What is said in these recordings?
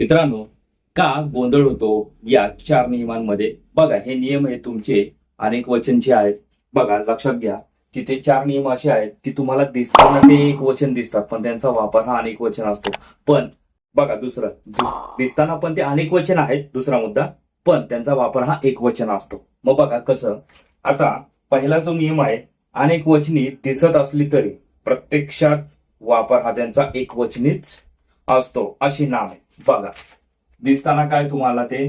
मित्रांनो, का गोंधळ होतो या 4 नियमांमध्ये? बघा, हे नियम हे तुमचे अनेक वचनचे आहेत. बघा, लक्षात घ्या की ते 4 नियम असे आहेत की तुम्हाला दिसताना ते एक वचन दिसतात, पण त्यांचा वापर हा अनेक वचन असतो. पण बघा, दिसताना पण ते अनेक वचन आहेत, दुसरा मुद्दा, पण त्यांचा वापर हा एक वचन असतो. मग बघा कसं. आता पहिला जो नियम आहे, अनेक वचनी दिसत असली तरी प्रत्यक्षात वापर हा त्यांचा एक वचनीच असतो, अशी नाम आहे. बघा, दिसताना काय तुम्हाला ते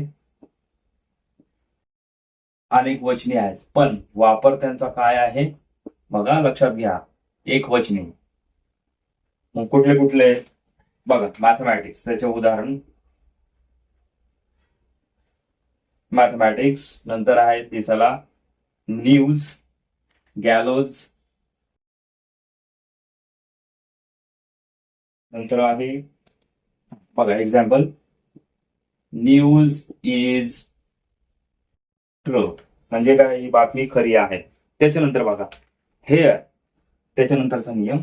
अनेक वचनी आहेत, पण वापर त्यांचा काय आहे बघा, लक्षात घ्या, एक वचनी. मग कुठले कुठले? बघा, मॅथमॅटिक्स, त्याचे उदाहरण मॅथमॅटिक्स. नंतर आहे दिसायला न्यूज, गॅलोज. नंतर आहे बघा एक्झाम्पल, न्यूज इज ट्रूथ, म्हणजे काय, ही बातमी खरी आहे. त्याच्यानंतर बघा हेअर, त्याच्यानंतरचा नियम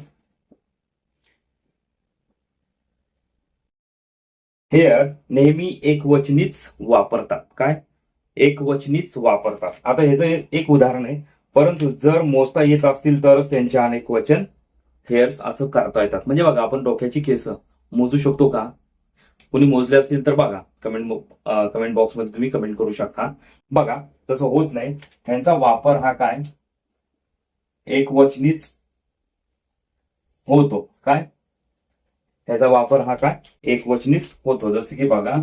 हेअर नेहमी एकवचनीच वापरतात. काय? एकवचनीच वापरतात. आता ह्याचं एक उदाहरण आहे, परंतु जर मोजता येत असतील तरच त्यांचे अनेक वचन हेअर्स असं करता येतात. म्हणजे बघा, आपण डोक्याची केस मोजू शकतो का? कुणी मोजले असतील तर बघा, कमेंट बॉक्समध्ये तुम्ही कमेंट करू शकता. बघा, तसं होत नाही. ह्यांचा वापर हा काय एकवचनीच होतो. काय? ह्याचा वापर हा काय एकवचनीच होतो. जसे की बघा,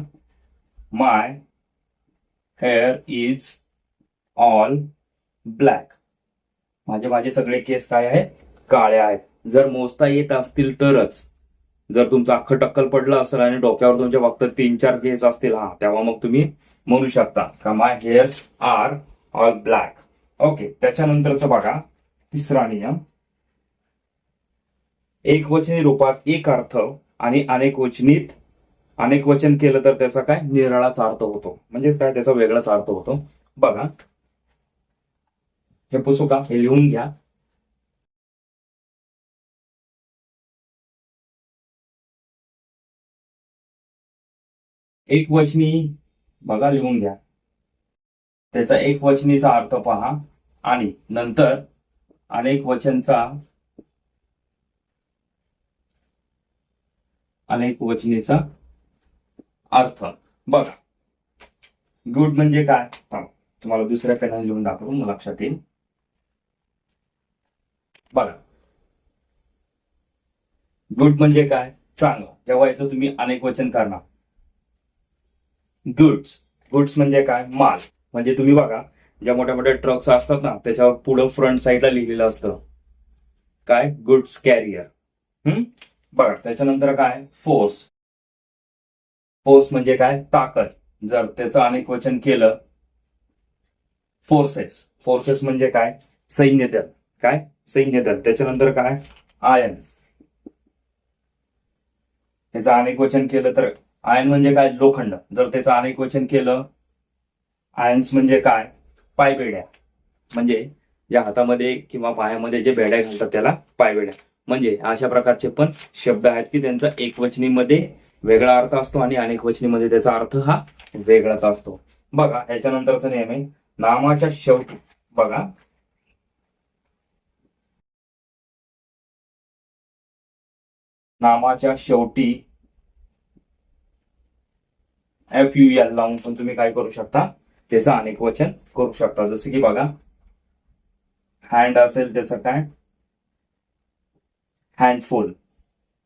माय हेअर इज ऑल ब्लॅक, माझे सगळे केस काय आहेत, काळे आहेत. जर मोजता येत असतील तरच. जर तुमचं अख्खं टक्कल पडलं असेल आणि डोक्यावर तुमच्या फक्त 3-4 केस असतील, तेव्हा मग तुम्ही म्हणू शकता का my hairs are all black. Okay, त्याच्यानंतरच बघा तिसरा नियम, एकवचनी रूपात एक अर्थ आणि अनेक वचन केलं तर त्याचा काय निराळाच अर्थ होतो. म्हणजेच काय, त्याचा वेगळाच अर्थ होतो. बघा, हे पुसू का, हे लिहून घ्या. एकवचनी बघा, लिहून घ्या. त्याचा एकवचनीचा अर्थ पहा आणि नंतर अनेक वचनीचा अर्थ बघा. गुड म्हणजे काय, तुम्हाला दुसऱ्या पेनाने लिहून दाखवून लक्षात येईल. बघा, गुड म्हणजे काय, चांगलं. जेव्हा याचं तुम्ही अनेक वचन करणार, गुड्स म्हणजे काय, माल. म्हणजे तुम्ही बघा, ज्या मोठ्या मोठ्या ट्रक्स असतात ना, त्याच्यावर पुढं फ्रंट साईडला लिहिलेलं असतं काय, गुड्स कॅरियर. बघा, त्याच्यानंतर काय, फोर्स म्हणजे काय, ताकद. जर त्याचं अनेक वचन केलं, फोर्सेस म्हणजे काय, सैन्य दल. काय, सैन्य दल. त्याच्यानंतर काय, आयन. त्याचं अनेक वचन केलं तर आयन म्हणजे काय, लोखंड. जर त्याचं अनेक वचन केलं, आयन्स म्हणजे काय, पायबेड्या. म्हणजे या हातामध्ये किंवा पायामध्ये जे बेड्या घालतात त्याला पायबेड्या. म्हणजे अशा प्रकारचे पण शब्द आहेत की त्यांचा एकवचनीमध्ये वेगळा अर्थ असतो आणि अनेक वचनीमध्ये त्याचा अर्थ हा वेगळाच असतो. बघा, ह्याच्यानंतरचा नियम आहे, नामाच्या शेवटी बघा, नामाच्या शेवटी FUL लावून पण तुम्ही काय करू शकता, त्याचं अनेक वचन करू शकता. जसं की बघा, हँड असेल त्याचं काय, हँडफुल.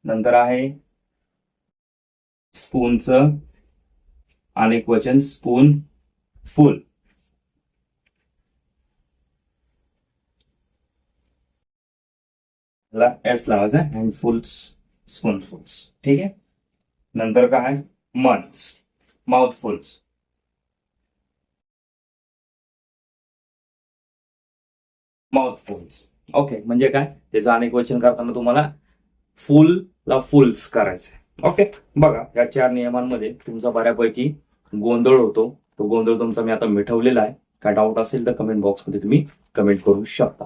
नंतर आहे स्पूनचं अनेक वचन, स्पून फुल. एस लावायचं, हँडफुल्स, स्पूनफुल्स. ठीक आहे. नंतर काय, मंथ्स, माउथफुल्स. ओके, म्हणजे काय, त्याचं अनेक वचन करताना तुम्हाला फुलला फुल्स करायचंय. ओके, बघा, या 4 नियमांमध्ये तुमचा बऱ्यापैकी गोंधळ होतो. तो गोंधळ तुमचा मी आता मिटवलेला आहे. काय डाऊट असेल तर कमेंट बॉक्समध्ये तुम्ही कमेंट करू शकता.